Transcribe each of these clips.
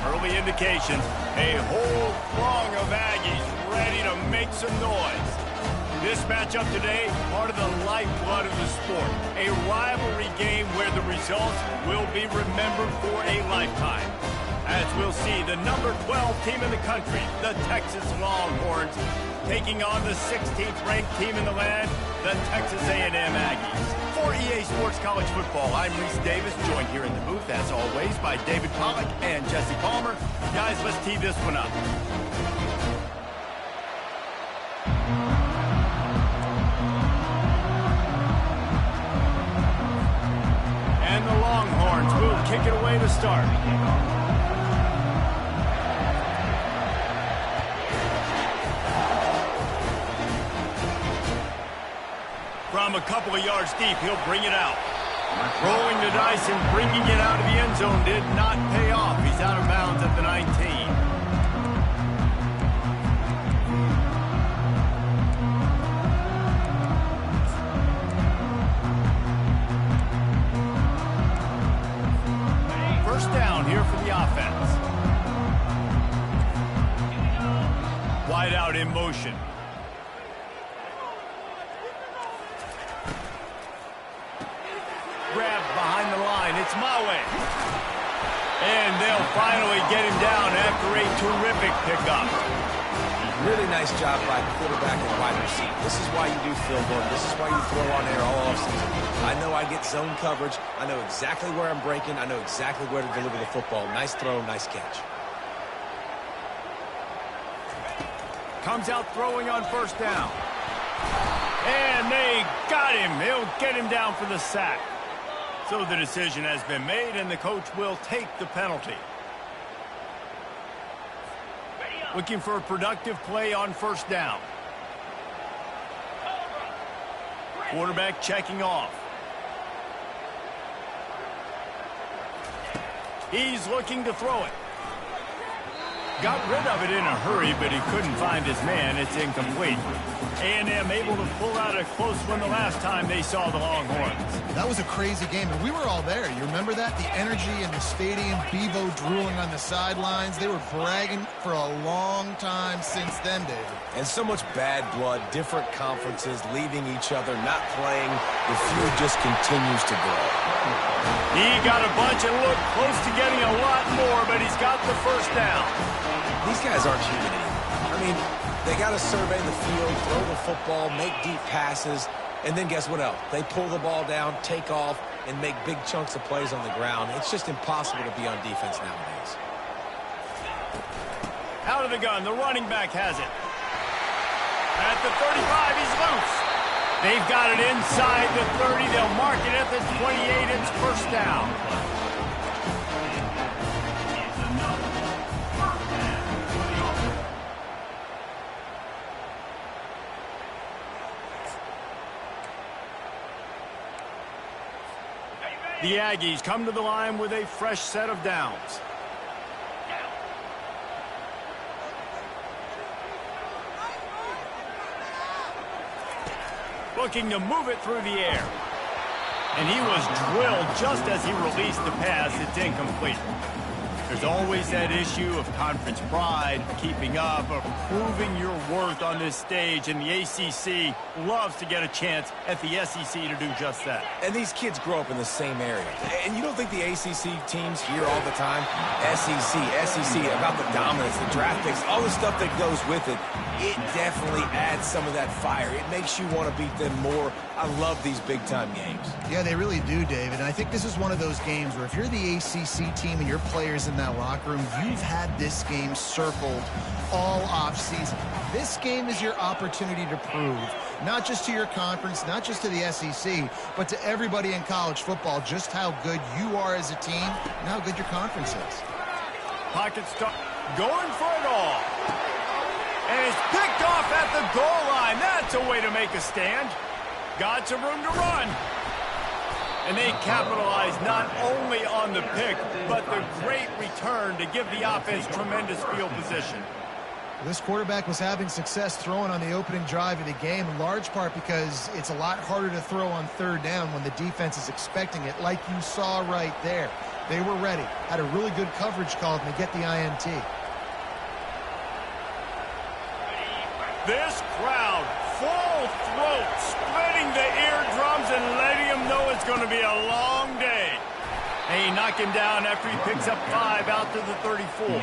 Early indications, a whole throng of Aggies ready to make some noise. This matchup today, part of the lifeblood of the sport. A rivalry game where the results will be remembered for a lifetime. As we'll see, the number 12 team in the country, the Texas Longhorns, taking on the 16th ranked team in the land, the Texas A&M Aggies. For EA Sports College Football, I'm Reese Davis, joined here in the booth, as always, by David Pollack and Jesse Palmer. Guys, let's tee this one up. And the Longhorns will kick it away to start. From a couple of yards deep, he'll bring it out. Rolling the dice and bringing it out of the end zone did not pay off. He's out of bounds at the 19. First down here for the offense. Wide out in motion. Grab behind the line. It's Mawe. And they'll finally get him down after a terrific pickup. Really nice job by quarterback and wide receiver. This is why you do field work. This is why you throw on air all offseason. I know I get zone coverage. I know exactly where I'm breaking. I know exactly where to deliver the football. Nice throw, nice catch. Comes out throwing on first down. And they got him. He'll get him down for the sack. So the decision has been made, and the coach will take the penalty. Looking for a productive play on first down. Quarterback checking off. He's looking to throw it. Got rid of it in a hurry, but he couldn't find his man. It's incomplete. A&M able to pull out a close one the last time they saw the Longhorns. That was a crazy game, and we were all there. You remember that? The energy in the stadium, Bevo drooling on the sidelines. They were bragging for a long time since then, David. And so much bad blood, different conferences, leaving each other, not playing. The feud just continues to grow. He got a bunch and looked close to getting a lot more, but he's got the first down. These guys aren't human anymore. I mean, they got to survey the field, throw the football, make deep passes, and then guess what else? They pull the ball down, take off, and make big chunks of plays on the ground. It's just impossible to be on defense nowadays. Out of the gun, the running back has it. At the 35, he's loose. They've got it inside the 30. They'll mark it at the 28. It's first down. The Aggies come to the line with a fresh set of downs. Looking to move it through the air. And he was drilled just as he released the pass. It's incomplete. There's always that issue of conference pride, keeping up, of proving your worth on this stage, and the ACC loves to get a chance at the SEC to do just that. And these kids grow up in the same area. And you don't think the ACC teams hear all the time, SEC, about the dominance, the draft picks, all the stuff that goes with it. It definitely adds some of that fire. It makes you want to beat them more. I love these big-time games. Yeah, they really do, David. And I think this is one of those games where if you're the ACC team and your players in that locker room, you've had this game circled all offseason. This game is your opportunity to prove, not just to your conference, not just to the SEC, but to everybody in college football, just how good you are as a team and how good your conference is. Pocket start, going for it all. And it's picked off at the goal line. That's a way to make a stand. Got some room to run. And they capitalize not only on the pick, but the great return to give the offense tremendous field position. This quarterback was having success throwing on the opening drive of the game, in large part because it's a lot harder to throw on third down when the defense is expecting it, like you saw right there. They were ready, had a really good coverage call to get the INT. This crowd, full throat, splitting the eardrums and letting them know it's going to be a long day. And he knocked him down after he picks up 5 out to the 34.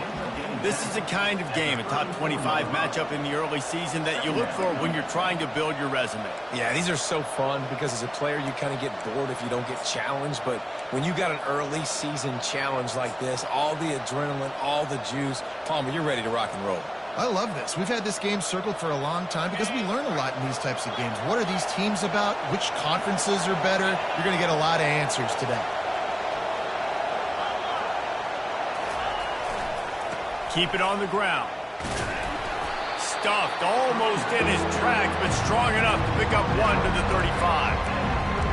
This is the kind of game, a top 25 matchup in the early season, that you look for when you're trying to build your resume. Yeah, these are so fun because as a player, you kind of get bored if you don't get challenged. But when you got an early season challenge like this, all the adrenaline, all the juice, Palmer, you're ready to rock and roll. I love this. We've had this game circled for a long time because we learn a lot in these types of games. What are these teams about? Which conferences are better? You're going to get a lot of answers today. Keep it on the ground. Stuffed almost in his tracks, but strong enough to pick up 1 to the 35.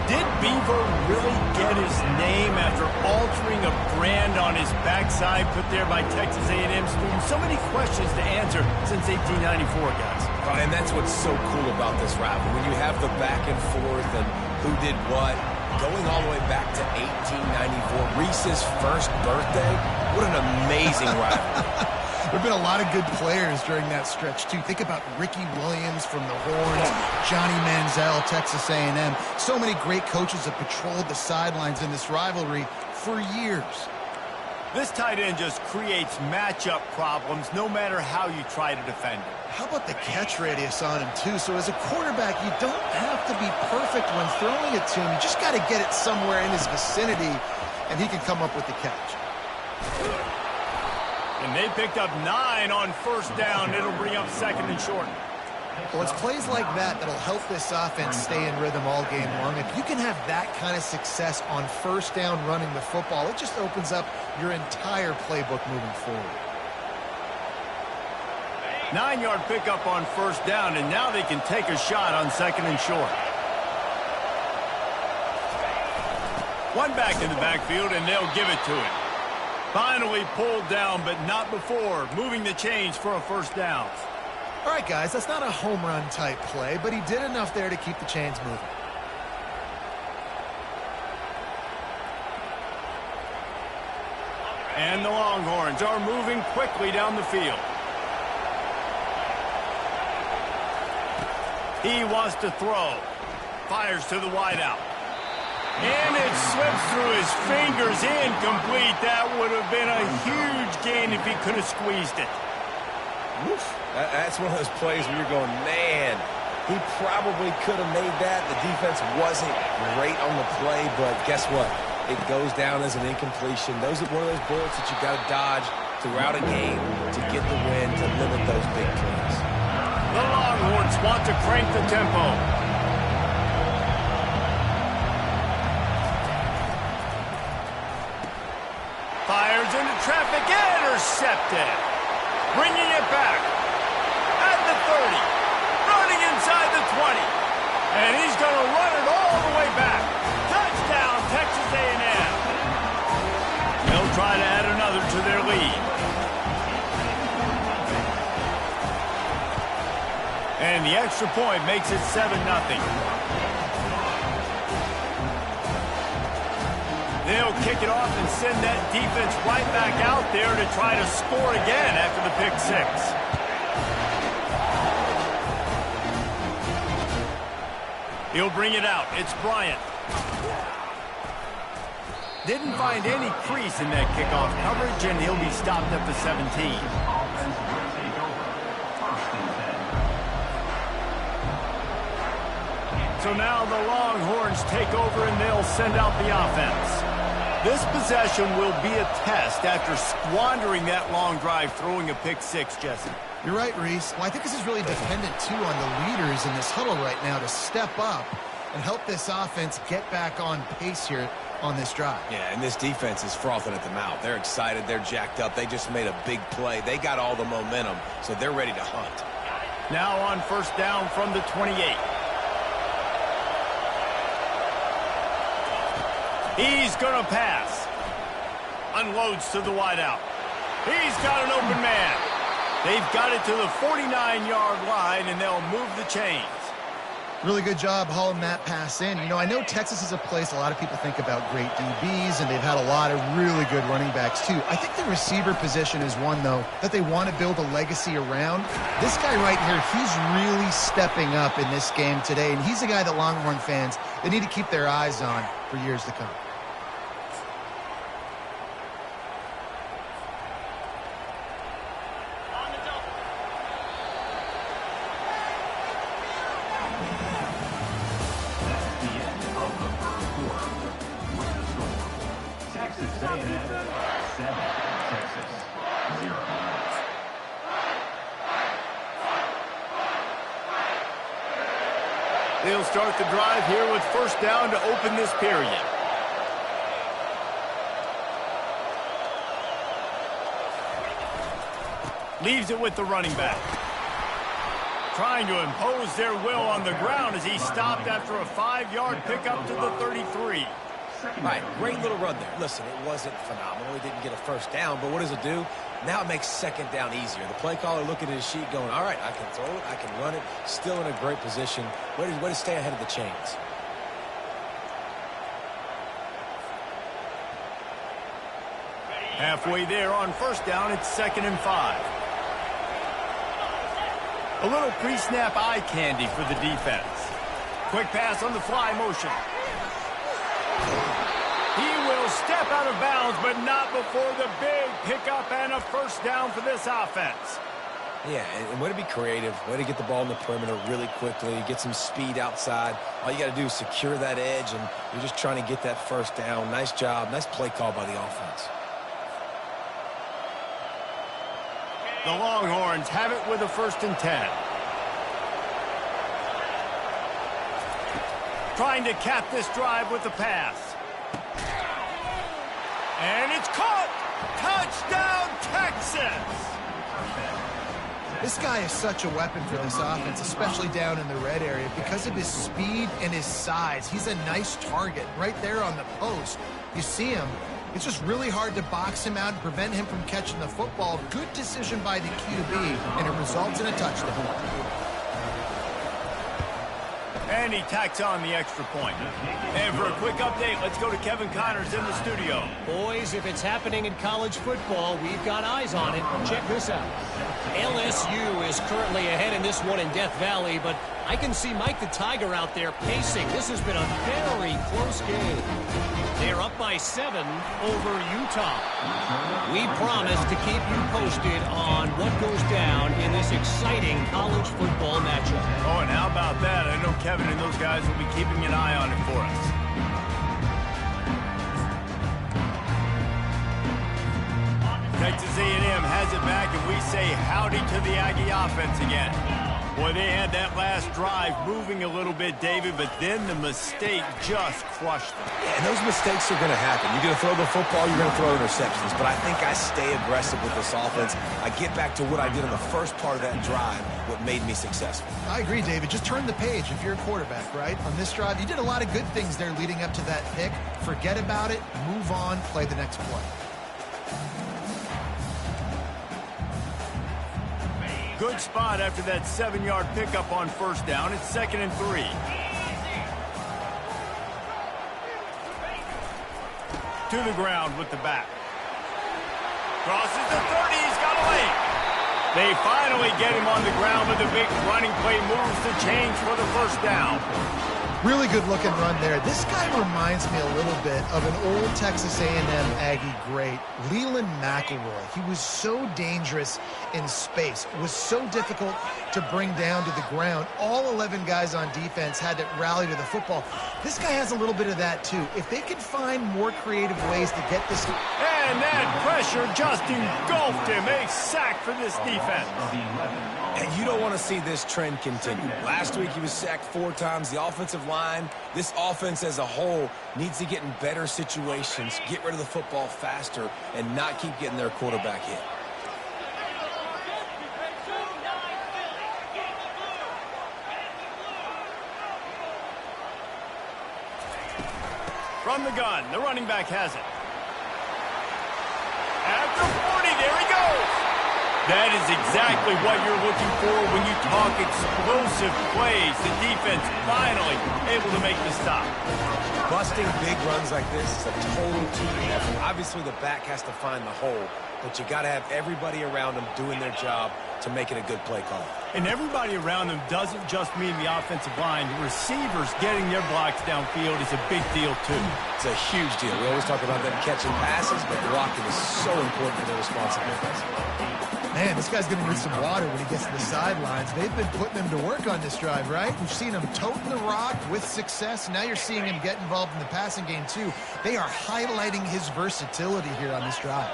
Did Beaver really get his name after altering a brand on his backside put there by Texas A&M students? So many questions to answer since 1894, guys. And that's what's so cool about this rivalry. When you have the back and forth and who did what, going all the way back to 1894, Reese's first birthday, what an amazing rivalry. There have been a lot of good players during that stretch, too. Think about Ricky Williams from the Horns, Johnny Manziel, Texas A&M. So many great coaches have patrolled the sidelines in this rivalry for years. This tight end just creates matchup problems no matter how you try to defend it. How about the catch radius on him, too? So as a quarterback, you don't have to be perfect when throwing it to him. You just got to get it somewhere in his vicinity, and he can come up with the catch. And they picked up 9 on first down. It'll bring up 2nd and short. Well, it's plays like that that'll help this offense stay in rhythm all game long. If you can have that kind of success on first down running the football, it just opens up your entire playbook moving forward. 9-yard pickup on first down, and now they can take a shot on 2nd and short. 1 back in the backfield, and they'll give it to him. Finally pulled down, but not before moving the chains for a first down. All right, guys, that's not a home run type play, but he did enough there to keep the chains moving. And the Longhorns are moving quickly down the field. He wants to throw. Fires to the wideout. And it slips through his fingers, incomplete. That would have been a huge gain if he could have squeezed it. Woof. That's one of those plays where you're going, man, he probably could have made that. The defense wasn't great on the play, but guess what? It goes down as an incompletion. Those are one of those bullets that you got to dodge throughout a game to get the win, to limit those big plays. The Longhorns want to crank the tempo. Fires into traffic, intercepted. Bringing it back at the 30. Running inside the 20. And he's going to run it all the way back. Touchdown, Texas A&M. They'll try to add another to their lead. And the extra point makes it 7-0. They'll kick it off and send that defense right back out there to try to score again after the pick 6. He'll bring it out. It's Bryant. Didn't find any crease in that kickoff coverage, and he'll be stopped at the 17. So now the Longhorns take over, and they'll send out the offense. This possession will be a test after squandering that long drive, throwing a pick 6, Jesse. You're right, Reese. Well, I think this is really dependent, too, on the leaders in this huddle right now to step up and help this offense get back on pace here on this drive. Yeah, and this defense is frothing at the mouth. They're excited. They're jacked up. They just made a big play. They got all the momentum, so they're ready to hunt. Now on first down from the 28. He's going to pass. Unloads to the wideout. He's got an open man. They've got it to the 49-yard line, and they'll move the chains. Really good job hauling that pass in. You know, I know Texas is a place a lot of people think about great DBs, and they've had a lot of really good running backs, too. I think the receiver position is one, though, that they want to build a legacy around. This guy right here, he's really stepping up in this game today, and he's a guy that Longhorn fans, they need to keep their eyes on for years to come. They'll start the drive here with first down to open this period. Leaves it with the running back. Trying to impose their will on the ground as he stopped after a 5-yard pickup to the 33. All right, great little run there. Listen, it wasn't phenomenal. He didn't get a first down, but what does it do? Now it makes second down easier. The play caller looking at his sheet going, all right, I can throw it, I can run it, still in a great position. Way to stay ahead of the chains. Halfway there on first down, it's 2nd and 5. A little pre-snap eye candy for the defense. Quick pass on the fly motion. He will step out of bounds, but not before the big pickup and a first down for this offense. Yeah, and way to be creative, way to get the ball in the perimeter really quickly, get some speed outside. All you got to do is secure that edge, and you're just trying to get that first down. Nice job, nice play call by the offense. The Longhorns have it with a 1st and 10. Trying to cap this drive with the pass. And it's caught! Touchdown, Texas! This guy is such a weapon for this offense, especially down in the red area. Because of his speed and his size, he's a nice target right there on the post. You see him. It's just really hard to box him out and prevent him from catching the football. Good decision by the QB, and it results in a touchdown. And he tacks on the extra point. And for a quick update, let's go to Kevin Connors in the studio. Boys, if it's happening in college football, we've got eyes on it. Check this out. LSU is currently ahead in this one in Death Valley, but I can see Mike the Tiger out there pacing. This has been a very close game. They're up by 7 over Utah. We promise to keep you posted on what goes down in this exciting college football matchup. Oh, and how about that? I know Kevin and those guys will be keeping an eye on it for us. Texas A&M has it back, and we say howdy to the Aggie offense again. Boy, they had that last drive moving a little bit, David, but then the mistake just crushed them. Yeah, and those mistakes are going to happen. You're going to throw the football, you're going to throw interceptions. But I think I stay aggressive with this offense. I get back to what I did in the first part of that drive, what made me successful. I agree, David. Just turn the page if you're a quarterback, right? On this drive, you did a lot of good things there leading up to that pick. Forget about it, move on, play the next play. Good spot after that 7-yard pickup on first down. It's 2nd and 3. To the ground with the back. Crosses the 30. He's got a leg. They finally get him on the ground, but the big running play moves the chains for the first down. Really good looking run there. This guy reminds me a little bit of an old Texas A&M Aggie great, Leland McElroy. He was so dangerous in space. It was so difficult to bring down to the ground. All 11 guys on defense had to rally to the football. This guy has a little bit of that too. If they could find more creative ways to get this. And that pressure just engulfed him. A sack for this defense. And you don't want to see this trend continue. Last week he was sacked 4 times. The offensive line, this offense as a whole needs to get in better situations, get rid of the football faster, and not keep getting their quarterback hit. From the gun, the running back has it. At the 40, there he goes. That is exactly what you're looking for when you talk explosive plays. The defense finally able to make the stop. Busting big runs like this is a total team effort. Obviously, the back has to find the hole, but you got to have everybody around them doing their job to make it a good play call. And everybody around them doesn't just mean the offensive line. The receivers getting their blocks downfield is a big deal, too. It's a huge deal. We always talk about them catching passes, but blocking is so important for their responsibilities. Man, this guy's going to need some water when he gets to the sidelines. They've been putting him to work on this drive, right? We've seen him toting the rock with success. Now you're seeing him get involved in the passing game, too. They are highlighting his versatility here on this drive.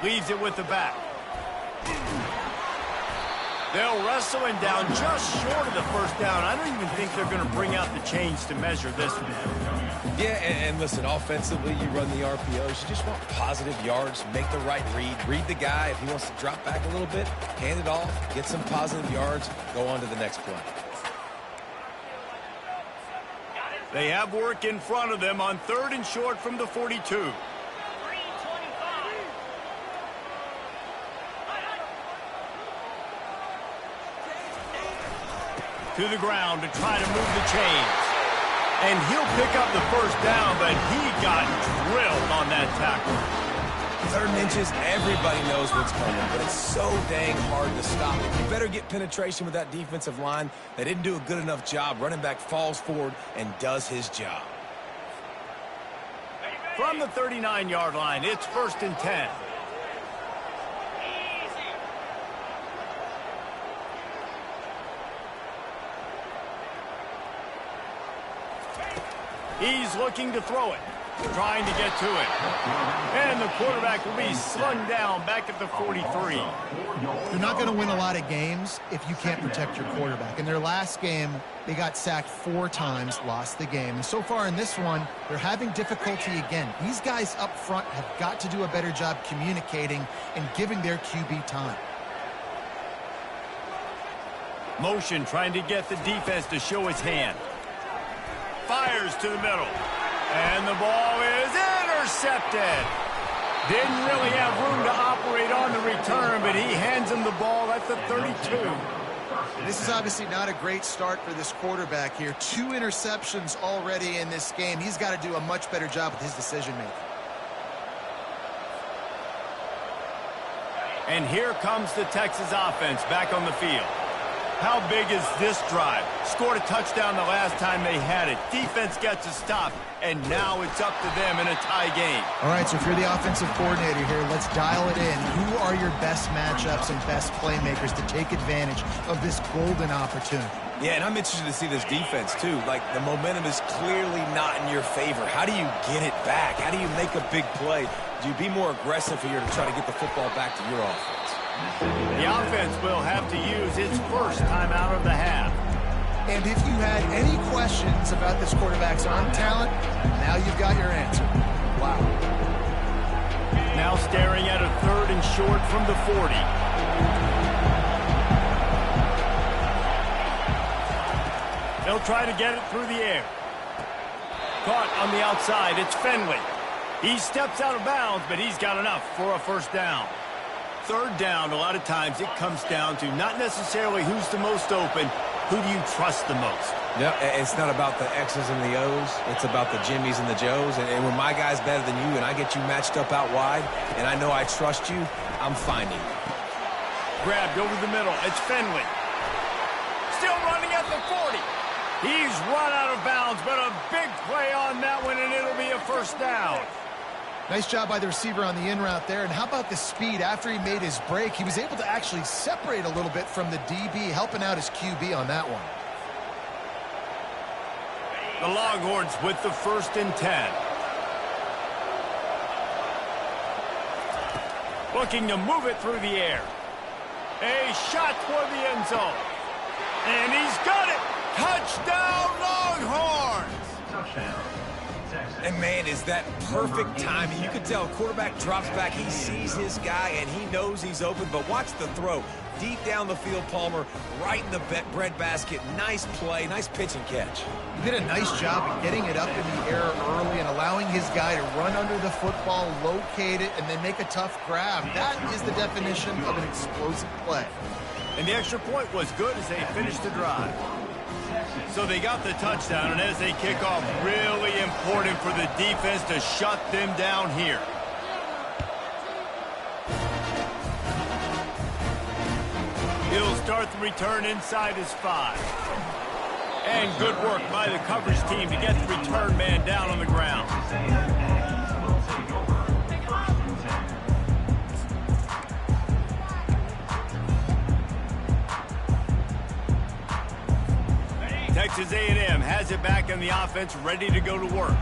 Leaves it with the back. They'll wrestle him down just short of the first down. I don't even think they're going to bring out the chains to measure this one. Yeah, and listen, offensively, you run the RPOs. You just want positive yards, make the right read the guy. If he wants to drop back a little bit, hand it off, get some positive yards, go on to the next play. They have work in front of them on 3rd and short from the 42. To the ground to try to move the chains. And he'll pick up the first down, but he got drilled on that tackle. 3rd and inches, everybody knows what's coming, but it's so dang hard to stop it. You better get penetration with that defensive line. They didn't do a good enough job. Running back falls forward and does his job. From the 39-yard line, it's 1st and 10. He's looking to throw it, trying to get to it. And the quarterback will be slung down back at the 43. You're not going to win a lot of games if you can't protect your quarterback. In their last game, they got sacked 4 times, lost the game. And so far in this one, they're having difficulty again. These guys up front have got to do a better job communicating and giving their QB time. Motion trying to get the defense to show his hand. Fires to the middle. And the ball is intercepted. Didn't really have room to operate on the return, but he hands him the ball at the 32. This is obviously not a great start for this quarterback here. 2 interceptions already in this game. He's got to do a much better job with his decision-making. And here comes the Texas offense back on the field. How big is this drive? Scored a touchdown the last time they had it. Defense gets a stop, and now it's up to them in a tie game. All right, so if you're the offensive coordinator here, let's dial it in. Who are your best matchups and best playmakers to take advantage of this golden opportunity? Yeah, and I'm interested to see this defense, too. Like, the momentum is clearly not in your favor. How do you get it back? How do you make a big play? Do you be more aggressive here to try to get the football back to your offense? The offense will have to use its first timeout of the half. And if you had any questions about this quarterback's arm talent, now you've got your answer. Wow. Now staring at a 3rd and short from the 40. They'll try to get it through the air. Caught on the outside. It's Fenley. He steps out of bounds, but he's got enough for a first down. 3rd down, a lot of times it comes down to not necessarily who's the most open, who do you trust the most? No, it's not about the X's and the O's. It's about the Jimmies and the Joes. And when my guy's better than you and I get you matched up out wide and I know I trust you, I'm finding you. Grabbed over the middle. It's Fenley. Still running at the 40. He's run out of bounds, but a big play on that one, and it'll be a first down. Nice job by the receiver on the in route there. And how about the speed? After he made his break, he was able to actually separate a little bit from the DB, helping out his QB on that one. The Longhorns with the 1st and 10. Looking to move it through the air. A shot toward the end zone. And he's got it. Touchdown, Longhorns! Touchdown. And, man, is that perfect timing. You can tell quarterback drops back. He sees his guy, and he knows he's open. But watch the throw. Deep down the field, Palmer, right in the bread basket. Nice play, nice pitch and catch. He did a nice job of getting it up in the air early and allowing his guy to run under the football, locate it, and then make a tough grab. That is the definition of an explosive play. And the extra point was good as they finished the drive. So they got the touchdown, and as they kick off, really important for the defense to shut them down here. He'll start the return inside his 5. And good work by the coverage team to get the return man down on the ground. Texas A&M has it back in the offense, ready to go to work.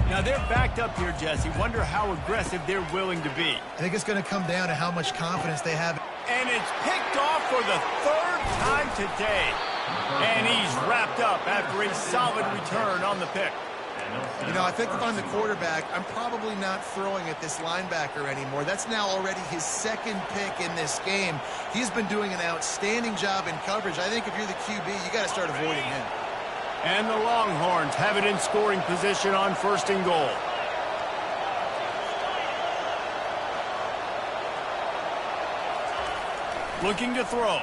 Now they're backed up here, Jesse. Wonder how aggressive they're willing to be. I think it's going to come down to how much confidence they have. And it's picked off for the 3rd time today. And he's wrapped up after a solid return on the pick. You know, I think if I'm the quarterback, I'm probably not throwing at this linebacker anymore. That's now already his 2nd pick in this game. He's been doing an outstanding job in coverage. I think if you're the QB, you got to start avoiding him. And the Longhorns have it in scoring position on 1st and goal. Looking to throw.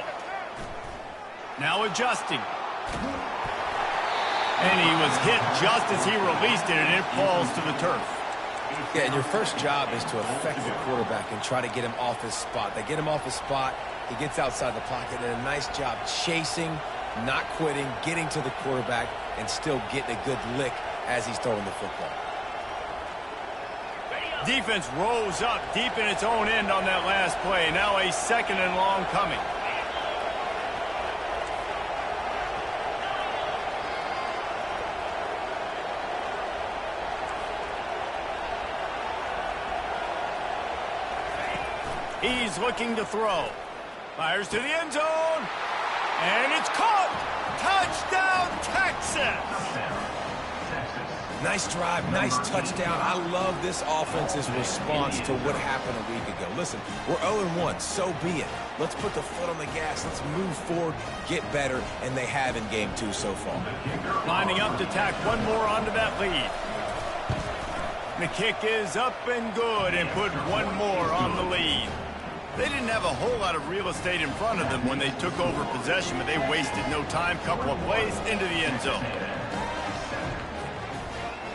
Now adjusting. And he was hit just as he released it, and it falls to the turf. Yeah, and your first job is to affect the quarterback and try to get him off his spot. They get him off his spot, he gets outside the pocket, and a nice job chasing, not quitting, getting to the quarterback, and still getting a good lick as he's throwing the football. Defense rose up deep in its own end on that last play. Now a 2nd and long coming. He's looking to throw. Fires to the end zone. And it's caught. Touchdown, Texas. Nice drive, nice touchdown. I love this offense's response to what happened a week ago. Listen, we're 0-1, so be it. Let's put the foot on the gas. Let's move forward, get better, and they have in game 2 so far. Lining up to tack one more onto that lead. The kick is up and good and put one more on the lead. They didn't have a whole lot of real estate in front of them when they took over possession, but they wasted no time. Couple of plays into the end zone.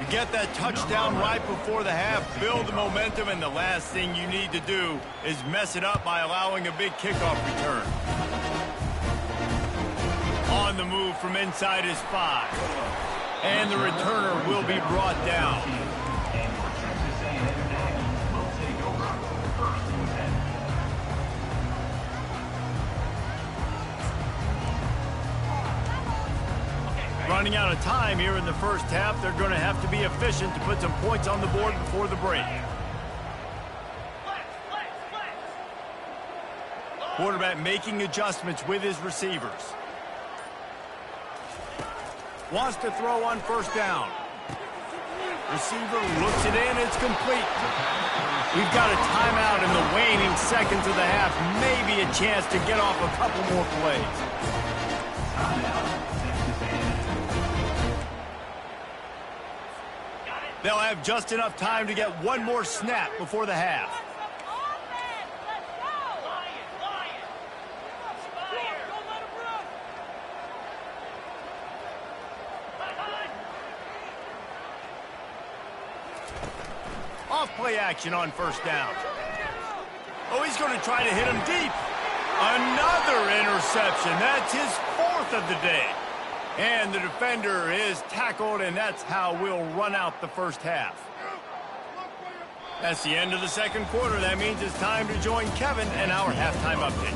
You get that touchdown right before the half, build the momentum, and the last thing you need to do is mess it up by allowing a big kickoff return. On the move from inside his 5. And the returner will be brought down. Running out of time here in the first half. They're going to have to be efficient to put some points on the board before the break. Quarterback making adjustments with his receivers. Wants to throw on 1st down. Receiver looks it in. It's complete. We've got a timeout in the waning seconds of the half. Maybe a chance to get off a couple more plays. They'll have just enough time to get one more snap before the half. Off play action on 1st down. Oh, he's going to try to hit him deep. Another interception. That's his 4th of the day. And the defender is tackled, and that's how we'll run out the first half. That's the end of the 2nd quarter. That means it's time to join Kevin and our halftime update.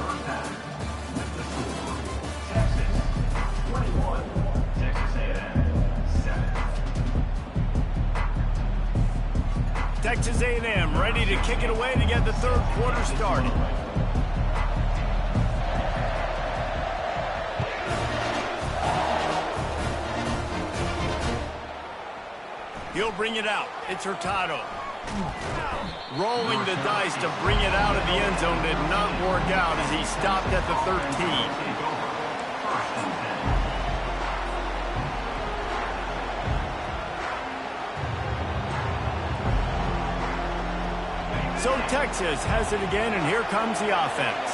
Texas A&M ready to kick it away to get the 3rd quarter started. He'll bring it out. It's Hurtado. Rolling the dice to bring it out of the end zone did not work out as he stopped at the 13. So Texas has it again, and here comes the offense.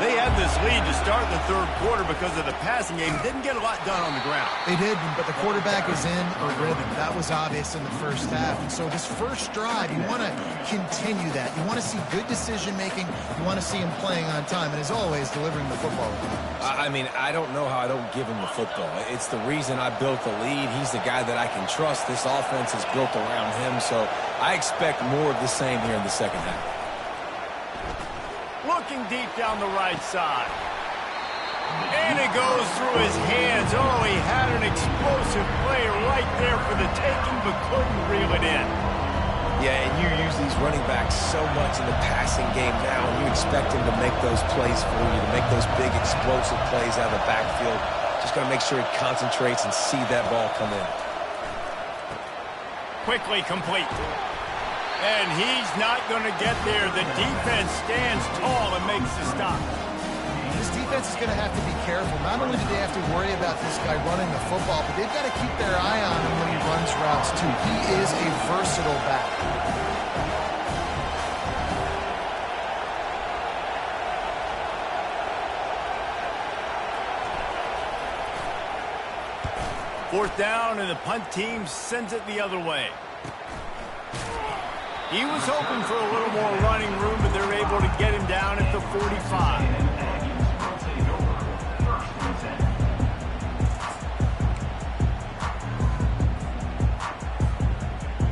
They had this lead to start the third quarter because of the passing game. Didn't get a lot done on the ground. They did, but the quarterback is in a rhythm. That was obvious in the first half. And so this first drive, you want to continue that. You want to see good decision-making. You want to see him playing on time. And as always, delivering the football. I mean, I don't know how I don't give him the football. It's the reason I built the lead. He's the guy that I can trust. This offense is built around him. So I expect more of the same here in the second half. Looking deep down the right side. And it goes through his hands. Oh, he had an explosive play right there for the taking, but couldn't reel it in. Yeah, and you use these running backs so much in the passing game now, and you expect him to make those plays for you, to make those big explosive plays out of the backfield. Just got to make sure he concentrates and see that ball come in. Quickly complete. And he's not going to get there. The defense stands tall and makes the stop. This defense is going to have to be careful. Not only do they have to worry about this guy running the football, but they've got to keep their eye on him when he runs routes, too. He is a versatile back. Fourth down, and the punt team sends it the other way. He was hoping for a little more running room, but they're able to get him down at the 45.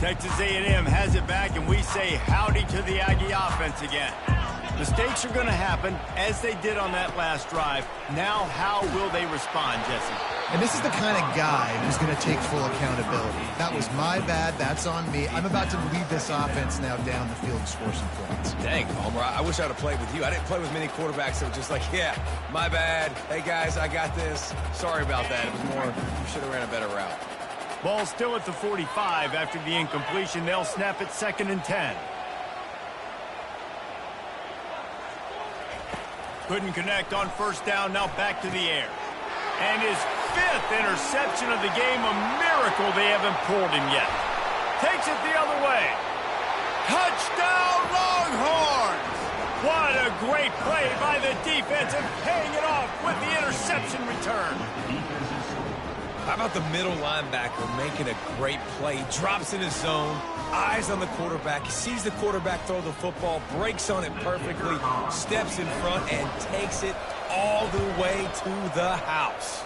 Texas A&M has it back, and we say howdy to the Aggie offense again. Mistakes are going to happen, as they did on that last drive. Now, how will they respond, Jesse? And this is the kind of guy who's going to take full accountability. That was my bad. That's on me. I'm about to lead this offense now down the field and score some points. Dang, Homer, I wish I would have played with you. I didn't play with many quarterbacks that were just like, yeah, my bad. Hey, guys, I got this. Sorry about that. It was more, you should have ran a better route. Ball still at the 45 after the incompletion. They'll snap it 2nd and 10. Couldn't connect on first down. Now back to the air. And his 5th interception of the game. A miracle they haven't pulled him yet. Takes it the other way. Touchdown, Longhorns! What a great play by the defense and paying it off with the interception return. How about the middle linebacker making a great play? Drops in his zone, eyes on the quarterback. He sees the quarterback throw the football, breaks on it perfectly, steps in front, and takes it all the way to the house.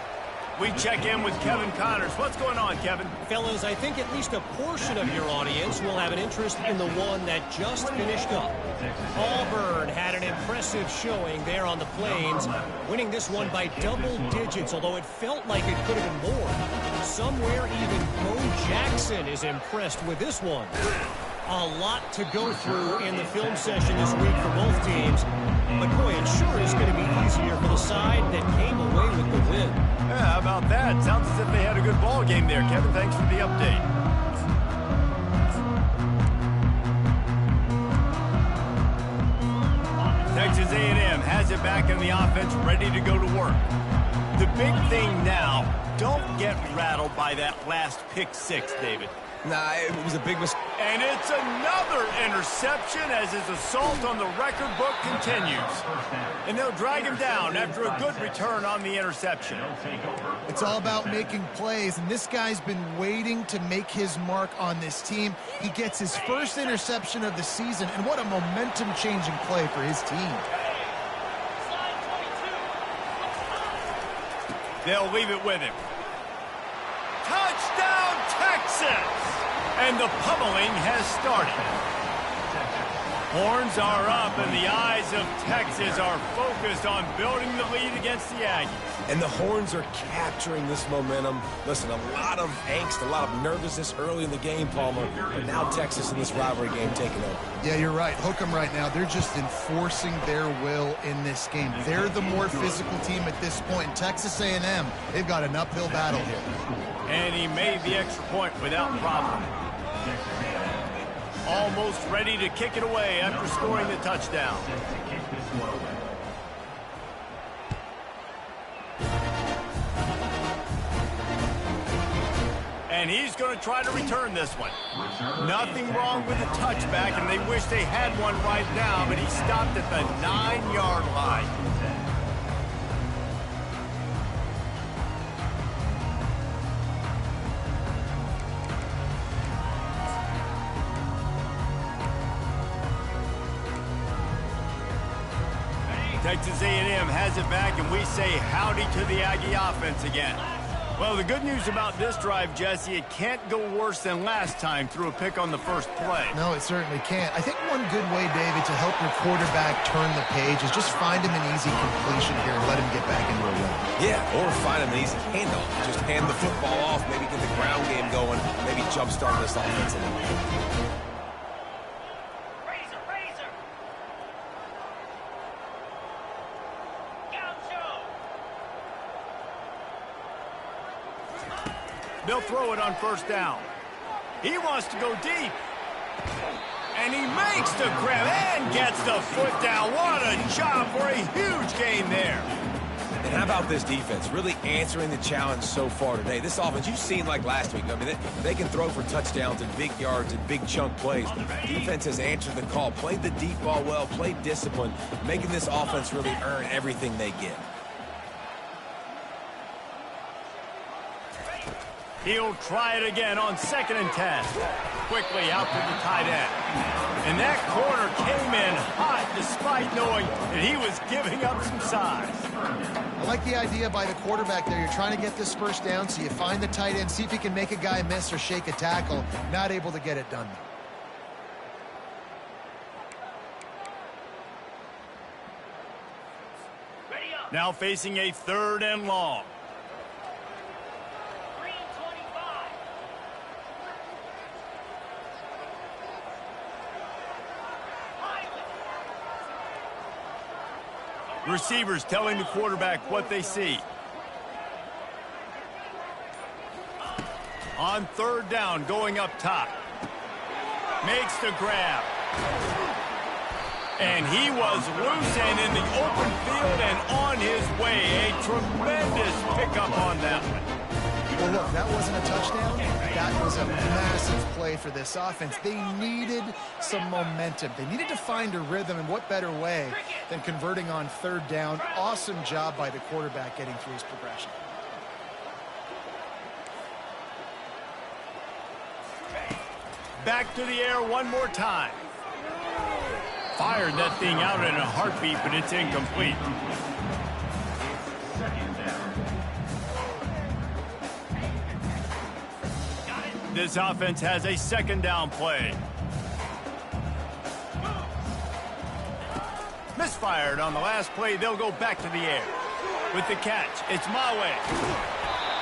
We check in with Kevin Connors. What's going on, Kevin? Fellas, I think at least a portion of your audience will have an interest in the one that just finished up. Auburn had an impressive showing there on the Plains, winning this one by double digits, although it felt like it could have been more. Somewhere even Bo Jackson is impressed with this one. A lot to go through in the film session this week for both teams. But, boy, it sure is going to be easier for the side that came away with the win. Yeah, how about that? Sounds as if they had a good ball game there, Kevin. Thanks for the update. Texas A&M has it back in the offense, ready to go to work. The big thing now, don't get rattled by that last pick 6, David. Nah, it was a big mistake. And it's another interception as his assault on the record book continues. And they'll drag him down after a good return on the interception. It's all about making plays, and this guy's been waiting to make his mark on this team. He gets his first interception of the season, and what a momentum-changing play for his team. They'll leave it with him. Touchdown, Texas! And the pummeling has started. Horns are up, and the eyes of Texas are focused on building the lead against the Aggies. And the Horns are capturing this momentum. Listen, a lot of angst, a lot of nervousness early in the game, Palmer. But now Texas in this rivalry game taking over. Yeah, you're right. Hook 'em right now. They're just enforcing their will in this game. They're the more physical team at this point. Texas A&M, they've got an uphill battle here. And he made the extra point without problem. Almost ready to kick it away after scoring the touchdown. And he's going to try to return this one. Nothing wrong with the touchback, and they wish they had one right now, but he stopped at the 9-yard line. Texas A&M has it back, and we say howdy to the Aggie offense again. Well, the good news about this drive, Jesse, it can't go worse than last time through a pick on the first play. No, it certainly can't. I think one good way, David, to help your quarterback turn the page is just find him an easy completion here and let him get back into a rhythm. Yeah, or find him an easy handoff. Just hand the football off, maybe get the ground game going, maybe jumpstart this offense a little bit. They'll throw it on first down. He wants to go deep. And he makes the grab and gets the foot down. What a job for a huge gain there. And how about this defense? Really answering the challenge so far today. This offense, you've seen like last week. I mean, they can throw for touchdowns and big yards and big chunk plays. Defense has answered the call, played the deep ball well, played discipline, making this offense really earn everything they get. He'll try it again on 2nd and 10. Quickly out to the tight end. And that corner came in hot despite knowing that he was giving up some size. I like the idea by the quarterback there. You're trying to get this first down, so you find the tight end, see if he can make a guy miss or shake a tackle. Not able to get it done. Now facing a 3rd and long. Receivers telling the quarterback what they see. On 3rd down, going up top. Makes the grab. And he was loose and in the open field and on his way. A tremendous pickup on that one. Well, look, that wasn't a touchdown. That was a massive play for this offense. They needed some momentum. They needed to find a rhythm, and what better way than converting on 3rd down. Awesome job by the quarterback getting through his progression. Back to the air one more time. Fired that thing out in a heartbeat, but it's incomplete. This offense has a 2nd down play. Misfired on the last play. They'll go back to the air. With the catch, it's Mawe.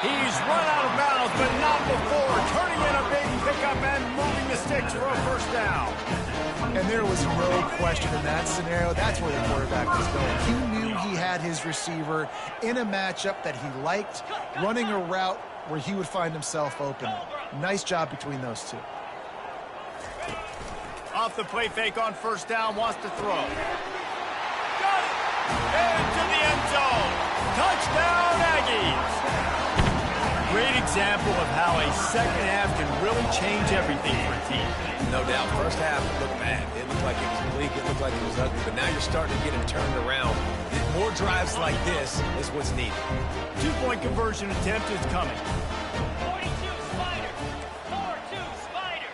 He's run out of bounds, but not before. Turning in a big pickup and moving the sticks for a first down. And there was no question in that scenario. That's where the quarterback was going. He knew he had his receiver in a matchup that he liked, running a route where he would find himself open. Nice job between those two. Off the play fake on first down, wants to throw. Got it! Into the end zone. Touchdown, Aggies! Great example of how a second half can really change everything for a team. No doubt, first half looked bad. It looked like it was bleak. It looked like it was ugly. But now you're starting to get it turned around. More drives like this is what's needed. 2-point conversion attempt is coming. 42 Spider. 4-2 Spider.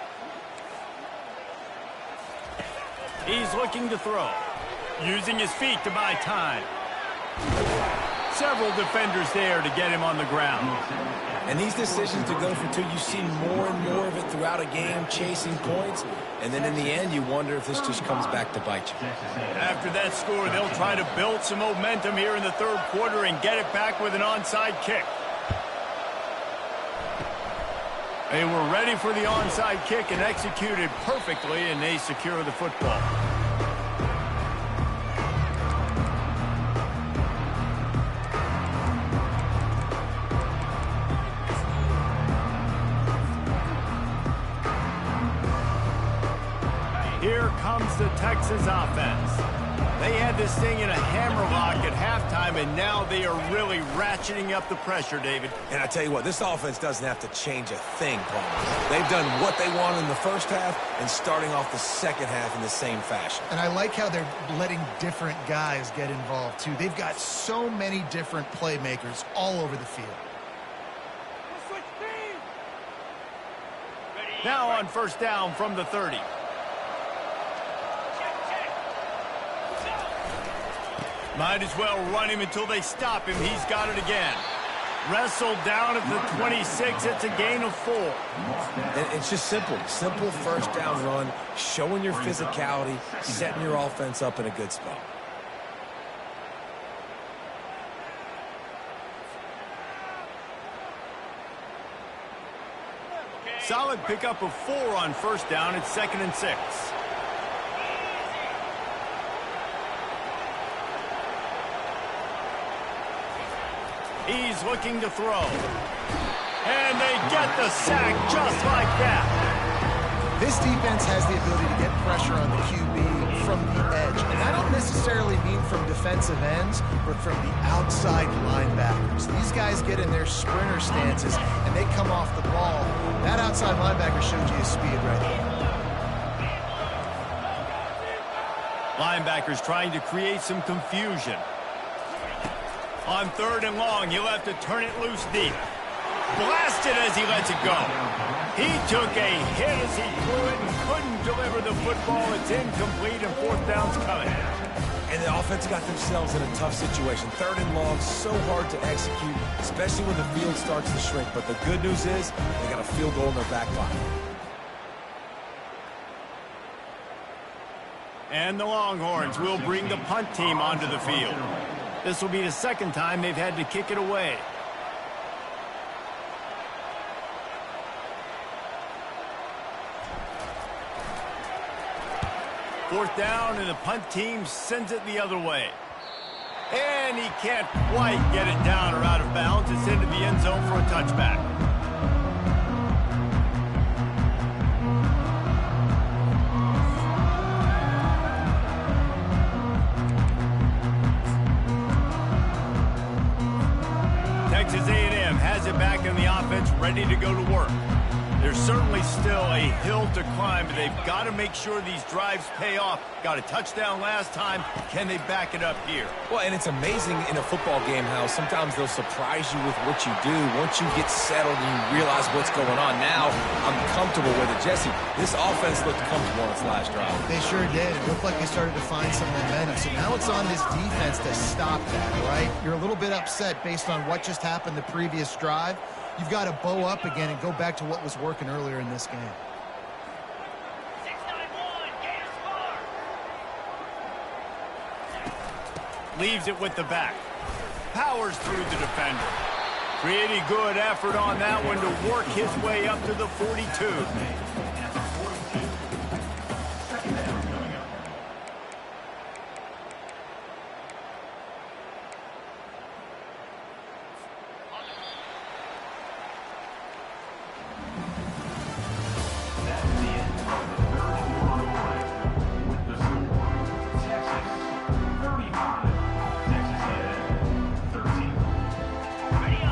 He's looking to throw. Using his feet to buy time. Several defenders there to get him on the ground. And these decisions to go for 2, you see more and more of it throughout a game, chasing points. And then in the end, you wonder if this just comes back to bite you. After that score, they'll try to build some momentum here in the 3rd quarter and get it back with an onside kick. They were ready for the onside kick and executed perfectly, and they secure the football. Here comes the Texas offense. They had this thing in a hammerlock at halftime, and now they are really ratcheting up the pressure, David. And I tell you what, this offense doesn't have to change a thing, Paul. They've done what they wanted in the first half and starting off the second half in the same fashion. And I like how they're letting different guys get involved, too. They've got so many different playmakers all over the field. Now on first down from the 30. Might as well run him until they stop him. He's got it again. Wrestled down at the 26. It's a gain of 4. And it's just simple. Simple first down run, showing your physicality, setting your offense up in a good spot. Solid pickup of 4 on first down. It's 2nd and 6. He's looking to throw. And they get the sack just like that. This defense has the ability to get pressure on the QB from the edge. And I don't necessarily mean from defensive ends, but from the outside linebackers. These guys get in their sprinter stances, and they come off the ball. That outside linebacker showed you his speed right there. Linebackers trying to create some confusion. On 3rd and long, he'll have to turn it loose deep. Blasted as he lets it go. He took a hit as he threw it and couldn't deliver the football. It's incomplete and 4th down's coming. And the offense got themselves in a tough situation. 3rd and long, so hard to execute, especially when the field starts to shrink. But the good news is they got a field goal in their back pocket. And the Longhorns will bring the punt team onto the field. This will be the 2nd time they've had to kick it away. Fourth down, and the punt team sends it the other way. And he can't quite get it down or out of bounds. It's into the end zone for a touchback. Texas A&M has it back in the offense, ready to go to work. There's certainly still a hill to climb, but they've got to make sure these drives pay off. Got a touchdown last time. Can they back it up here? Well, and it's amazing in a football game how sometimes they'll surprise you with what you do. Once you get settled and you realize what's going on, now I'm comfortable with it. Jesse, this offense looked comfortable on its last drive. They sure did. It looked like they started to find some momentum. So now it's on this defense to stop that, right? You're a little bit upset based on what just happened the previous drive. You've got to bow up again and go back to what was working earlier in this game. 691, Gators far. Leaves it with the back. Powers through the defender. Pretty good effort on that one to work his way up to the 42.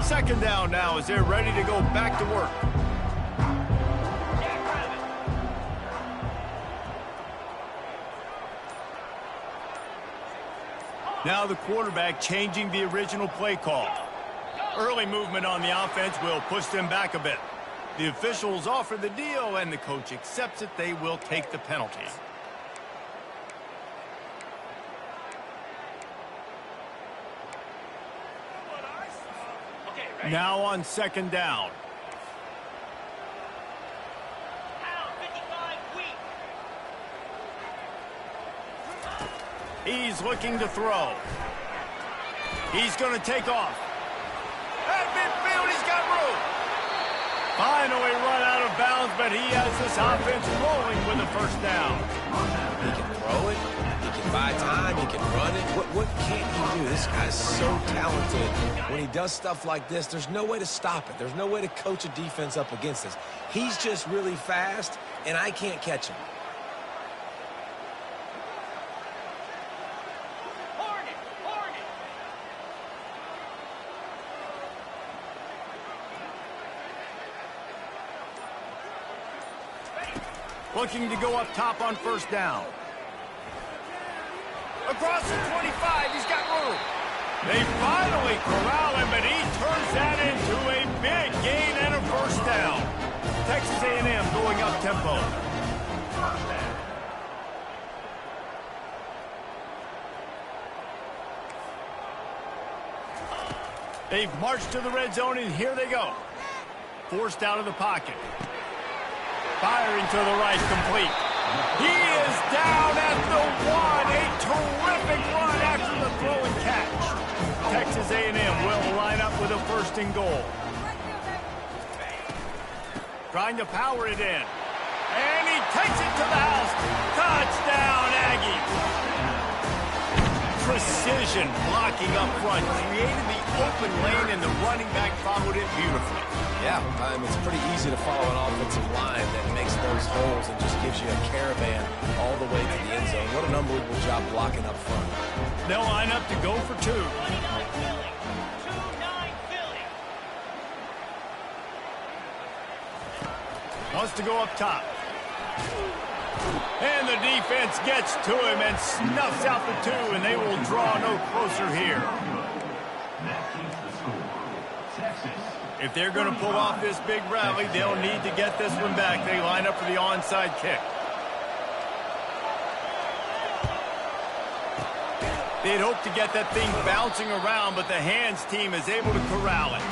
Second down now as they're ready to go back to work. Now the quarterback changing the original play call. Early movement on the offense will push them back a bit. The officials offer the deal and the coach accepts it. They will take the penalty. Now on second down. He's looking to throw. He's going to take off. At midfield, he's got room. Finally run out of bounds, but he has this offense rolling with a first down. He can throw it. He can buy time. He can run it. What can't he do? This guy's so talented. When he does stuff like this, there's no way to stop it. There's no way to coach a defense up against this. He's just really fast, and I can't catch him. Looking to go up top on first down. Across the 25, he's got room. They finally corral him, but he turns that into a big gain and a first down. Texas A&M going up tempo. They've marched to the red zone, and here they go. Forced out of the pocket. Firing to the right, complete. He is down at the 1. A terrific run after the throw and catch. Texas A&M will line up with a first and goal. Trying to power it in. And he takes it to the house. Touchdown, Aggies. Precision blocking up front. Created the open lane, and the running back followed it beautifully. Yeah, it's pretty easy to follow an offensive line that makes those holes and just gives you a caravan all the way to the end zone. What an unbelievable job blocking up front. They'll line up to go for 2. 29 Philly. 29 Philly. Wants to go up top. And the defense gets to him and snuffs out the 2, and they will draw no closer here. If they're going to pull off this big rally, they'll need to get this one back. They line up for the onside kick. They'd hope to get that thing bouncing around, but the hands team is able to corral it.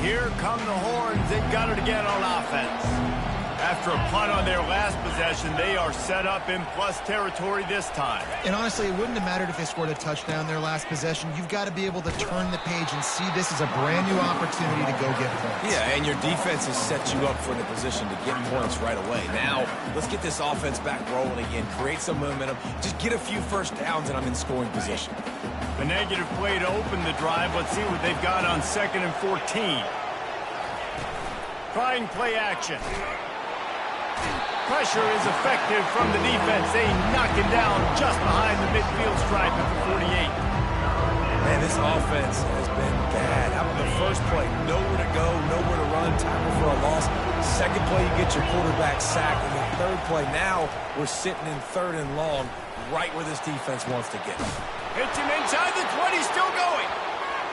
Here come the Horns. They've got it again on offense. After a punt on their last possession, they are set up in plus territory this time. And honestly, it wouldn't have mattered if they scored a touchdown their last possession. You've got to be able to turn the page and see this as a brand new opportunity to go get points. Yeah, and your defense has set you up for the position to get points right away. Now, let's get this offense back rolling again, create some momentum, just get a few first downs, and I'm in scoring position. A negative play to open the drive. Let's see what they've got on 2nd and 14. Trying play action. Pressure is effective from the defense. They knock him down just behind the midfield stripe at the 48. Man, this offense has been bad. How about the first play? Nowhere to go, nowhere to run, tackle for a loss. Second play, you get your quarterback sacked. And the third play, now we're sitting in 3rd and long, right where this defense wants to get. Hits him inside the 20, still going.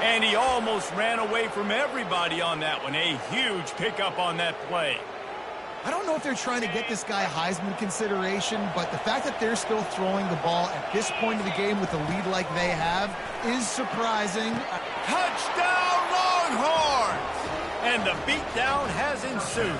And he almost ran away from everybody on that one. A huge pickup on that play. I don't know if they're trying to get this guy Heisman consideration, but the fact that they're still throwing the ball at this point of the game with a lead like they have is surprising. Touchdown, Longhorns! And the beatdown has ensued.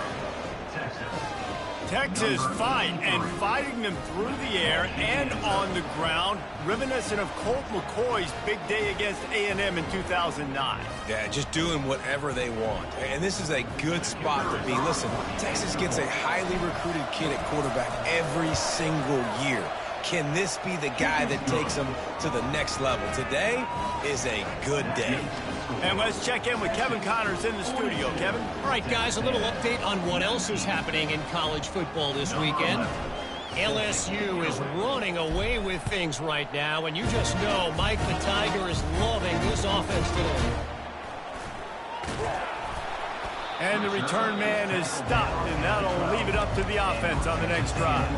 Texas fighting them through the air and on the ground, reminiscent of Colt McCoy's big day against A&M in 2009. Yeah, just doing whatever they want. And this is a good spot to be. Listen, Texas gets a highly recruited kid at quarterback every single year. Can this be the guy that takes them to the next level? Today is a good day. And let's check in with Kevin Connors in the studio. Kevin? All right, guys, a little update on what else is happening in college football this weekend. LSU is running away with things right now, and you just know Mike the Tiger is loving this offense today. And the return man is stopped, and that'll leave it up to the offense on the next drive.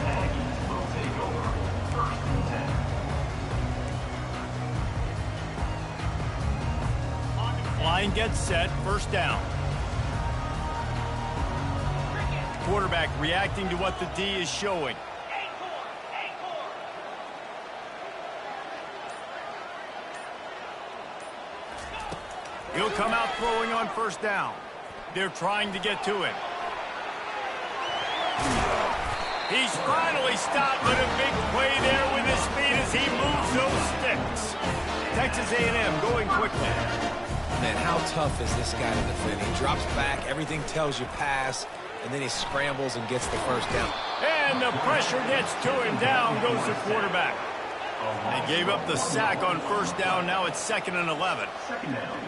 Line gets set, first down. Quarterback reacting to what the D is showing. He'll come out throwing on first down. They're trying to get to him. He's finally stopped with a big play there with his feet as he moves those sticks. Texas A&M going quickly. Man, how tough is this guy to defend? He drops back, everything tells you pass, and then he scrambles and gets the first down. And the pressure gets to him. Down goes the quarterback. They gave up the sack on first down. Now it's 2nd and 11.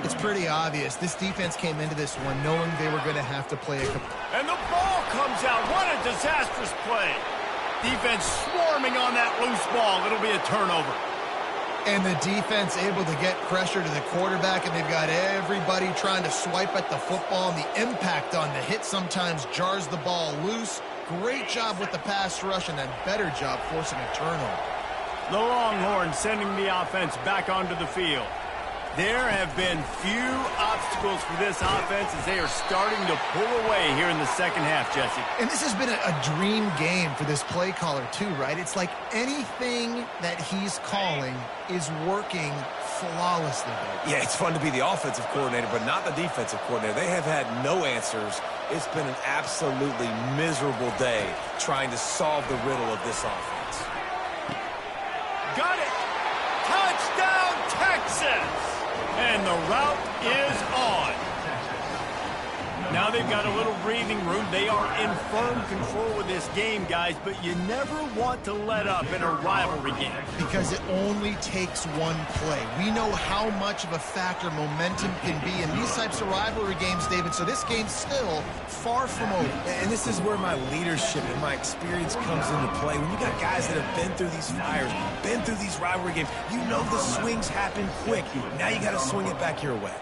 It's pretty obvious. This defense came into this one knowing they were going to have to play a... And the ball comes out. What a disastrous play. Defense swarming on that loose ball. It'll be a turnover. And the defense able to get pressure to the quarterback, and they've got everybody trying to swipe at the football, and the impact on the hit sometimes jars the ball loose. Great job with the pass rush, and then better job forcing a turnover. The Longhorns sending the offense back onto the field. There have been few obstacles for this offense as they are starting to pull away here in the second half, Jesse. And this has been a dream game for this play caller too, right? It's like anything that he's calling is working flawlessly. Yeah, it's fun to be the offensive coordinator, but not the defensive coordinator. They have had no answers. It's been an absolutely miserable day trying to solve the riddle of this offense. Got it! Touchdown, Texas! And the route is on. Now they've got a little breathing room. They are in firm control of this game, guys, but you never want to let up in a rivalry game. Because it only takes one play. We know how much of a factor momentum can be in these types of rivalry games, David, so this game's still far from over. And this is where my leadership and my experience comes into play. When you got guys that have been through these fires, been through these rivalry games, you know the swings happen quick. Now you got to swing it back your way.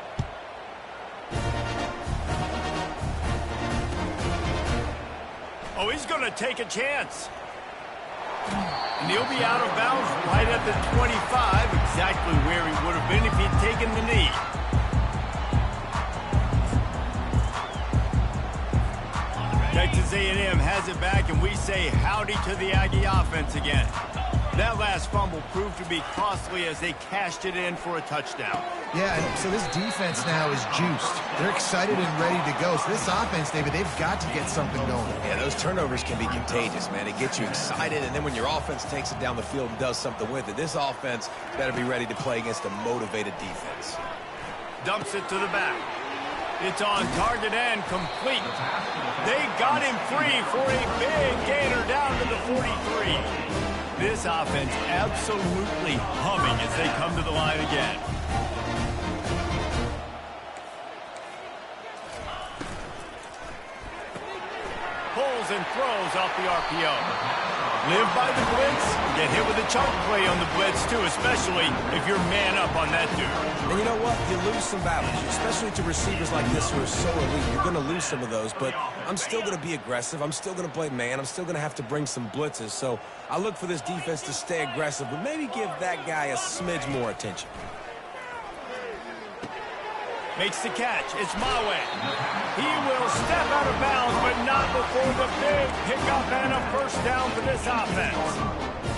Oh, he's going to take a chance. And he'll be out of bounds right at the 25, exactly where he would have been if he'd taken the knee. Texas A&M has it back, and we say howdy to the Aggie offense again. That last fumble proved to be costly as they cashed it in for a touchdown. Yeah, so this defense now is juiced. They're excited and ready to go. So this offense, David, they've got to get something going. Yeah, those turnovers can be contagious, man. It gets you excited, and then when your offense takes it down the field and does something with it, this offense better be ready to play against a motivated defense. Dumps it to the back. It's on target and complete. They got him free for a big gainer down to the 43. This offense absolutely humming as they come to the line again. Pulls and throws off the RPO. Live by the blitz, get hit with a chunk play on the blitz too, especially if you're man up on that dude. And you know what? You lose some battles, especially to receivers like this who are so elite. You're going to lose some of those, but I'm still going to be aggressive. I'm still going to play man. I'm still going to have to bring some blitzes. So I look for this defense to stay aggressive, but maybe give that guy a smidge more attention. Makes the catch. It's Mawe. He will step out of bounds, but not before the big pickup and a first down for this offense.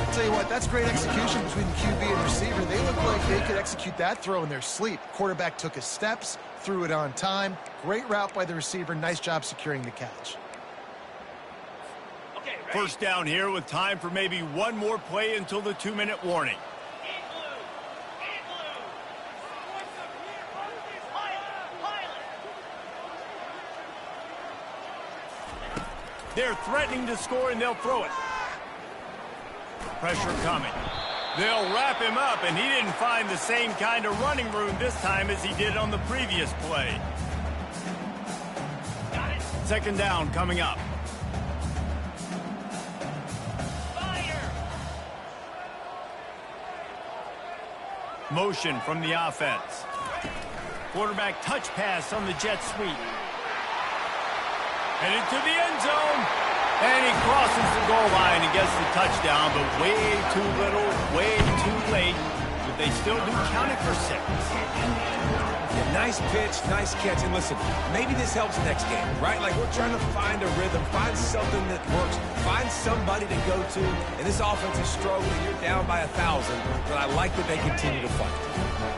I'll tell you what, that's great execution between the QB and receiver. They look like they could execute that throw in their sleep. Quarterback took his steps, threw it on time. Great route by the receiver. Nice job securing the catch. Okay, ready? First down here with time for maybe one more play until the 2-minute warning. They're threatening to score, and they'll throw it. Pressure coming. They'll wrap him up, and he didn't find the same kind of running room this time as he did on the previous play. Got it. Second down coming up. Fire. Motion from the offense. Quarterback touch pass on the jet sweep. Headed to the end zone. And he crosses the goal line and gets the touchdown, but way too little, way too late. But they still do count it for 6. Yeah, nice pitch, nice catch. And listen, maybe this helps next game, right? Like we're trying to find a rhythm, find something that works, find somebody to go to. And this offense is struggling. You're down by 1,000, but I like that they continue to fight.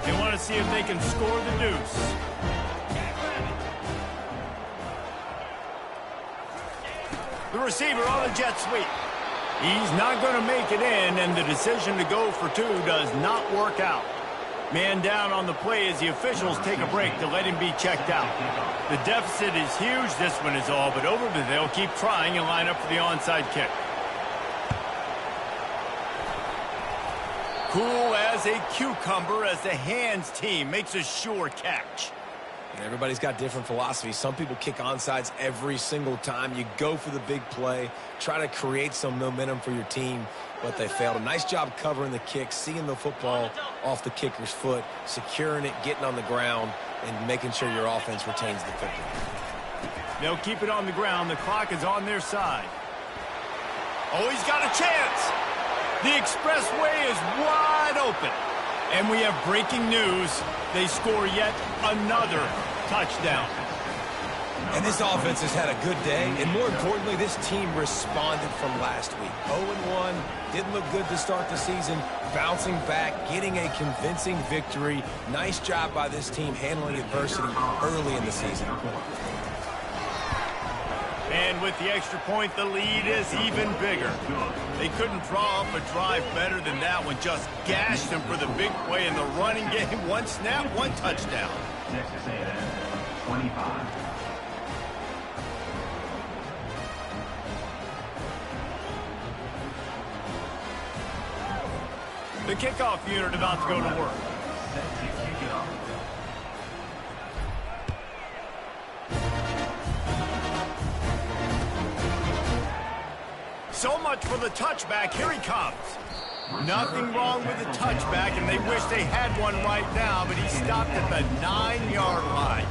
They want to see if they can score the deuce. The receiver on a jet sweep. He's not going to make it in, and the decision to go for 2 does not work out. Man down on the play as the officials take a break to let him be checked out. The deficit is huge. This one is all but over, but they'll keep trying and line up for the onside kick. Cool as a cucumber as the hands team makes a sure catch. And everybody's got different philosophies. Some people kick onside every single time. You go for the big play, try to create some momentum for your team, but they failed. A nice job covering the kick, seeing the football off the kicker's foot, securing it, getting on the ground, and making sure your offense retains the football. They'll keep it on the ground. The clock is on their side. Oh, he's got a chance. The expressway is wide open. And we have breaking news. They score yet another touchdown. And this offense has had a good day, and more importantly, this team responded from last week. 0-1, didn't look good to start the season, bouncing back, getting a convincing victory. Nice job by this team handling adversity early in the season. And with the extra point, the lead is even bigger. They couldn't draw up a drive better than that one. Just gashed them for the big play in the running game. One snap, one touchdown. Texas A&M, 25. The kickoff unit about to go to work. Set to kick it off. So much for the touchback. Here he comes. Nothing wrong with the touchback, and they wish they had one right now, but he stopped at the 9-yard line.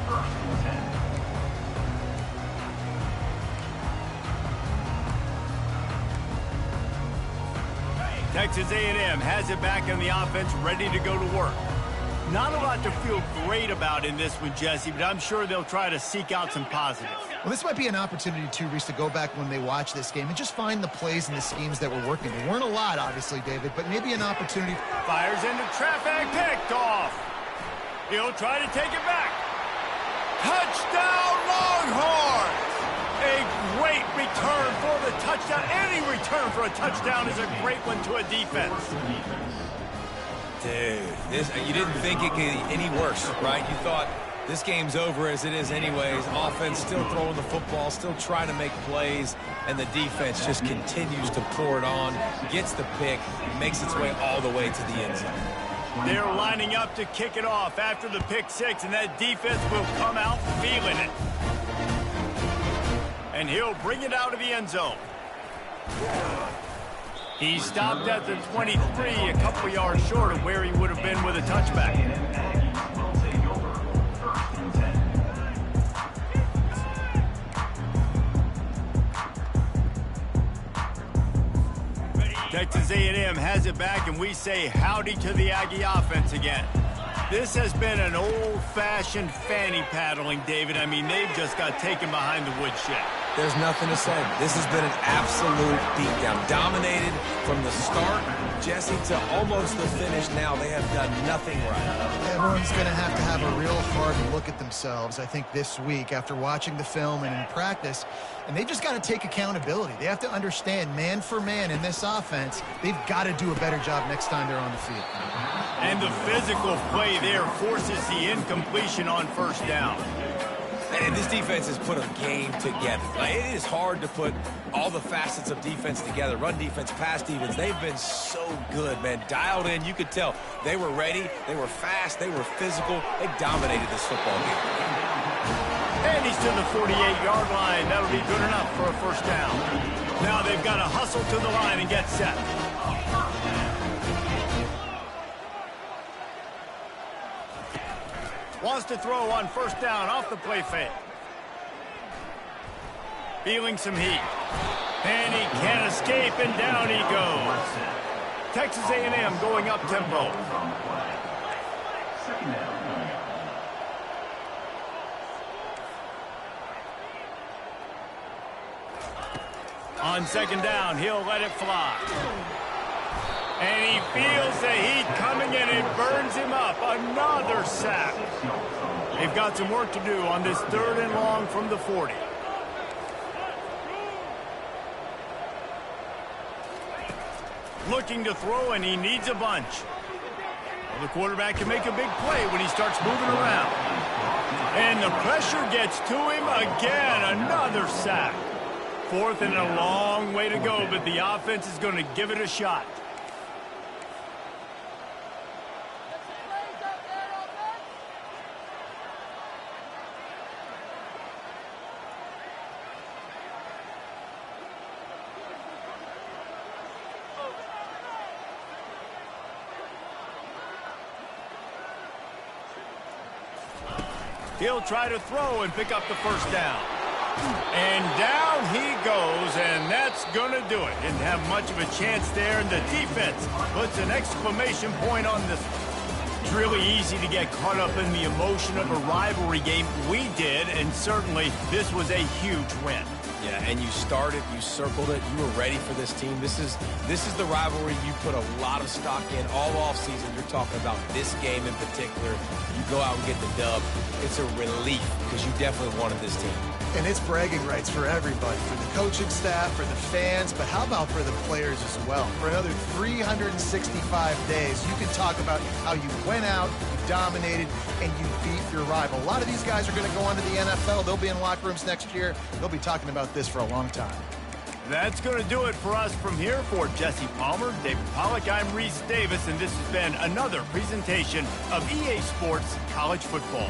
Texas A&M has it back in the offense, ready to go to work. Not a lot to feel great about in this one, Jesse, but I'm sure they'll try to seek out some positives. Well, this might be an opportunity, too, Reese, to go back when they watch this game and just find the plays and the schemes that were working. There weren't a lot, obviously, David, but maybe an opportunity. Fires into traffic, picked off. He'll try to take it back. Touchdown, Longhorns! A great return for the touchdown. Any return for a touchdown is a great one to a defense. Dude, you didn't think it could get any worse, right? You thought this game's over as it is anyways. Offense still throwing the football, still trying to make plays, and the defense just continues to pour it on, gets the pick, makes its way all the way to the end zone. They're lining up to kick it off after the pick six, and that defense will come out feeling it. And he'll bring it out of the end zone. He stopped at the 23, a couple yards short of where he would have been with a touchback. Texas A&M has it back, and we say howdy to the Aggie offense again. This has been an old-fashioned fanny paddling, David. I mean, they've just got taken behind the woodshed. There's nothing to say. This has been an absolute beatdown. Dominated from the start, Jesse, to almost the finish now. They have done nothing right. Everyone's going to have a real hard look at themselves, I think, this week after watching the film and in practice. And they've just got to take accountability. They have to understand, man for man in this offense, they've got to do a better job next time they're on the field. And the physical play there forces the incompletion on first down. And this defense has put a game together. Like, it is hard to put all the facets of defense together. Run defense, pass defense. They've been so good, man. Dialed in. You could tell they were ready. They were fast. They were physical. They dominated this football game. And he's to the 48-yard line. That'll be good enough for a first down. Now they've got to hustle to the line and get set. Wants to throw on first down off the play fake. Feeling some heat. And he can't escape, and down he goes. Texas A&M going up tempo. On second down, he'll let it fly. And he feels the heat coming in. It burns him up. Another sack. They've got some work to do on this third and long from the 40. Looking to throw, and he needs a bunch. Well, the quarterback can make a big play when he starts moving around. And the pressure gets to him again. Another sack. Fourth and a long way to go, but the offense is going to give it a shot. He'll try to throw and pick up the first down. And down he goes, and that's going to do it. Didn't have much of a chance there, and the defense puts an exclamation point on this one. It's really easy to get caught up in the emotion of a rivalry game. We did, and certainly this was a huge win. Yeah, and you started, you circled it, you were ready for this team. This is the rivalry you put a lot of stock in all offseason. You're talking about this game in particular. You go out and get the dub. It's a relief because you definitely wanted this team. And it's bragging rights for everybody, for the coaching staff, for the fans, but how about for the players as well? For another 365 days, you can talk about how you went out, you dominated, and you beat your rival. A lot of these guys are going to go on to the NFL. They'll be in locker rooms next year. They'll be talking about this for a long time. That's going to do it for us from here. For Jesse Palmer, David Pollack, I'm Reese Davis, and this has been another presentation of EA Sports College Football.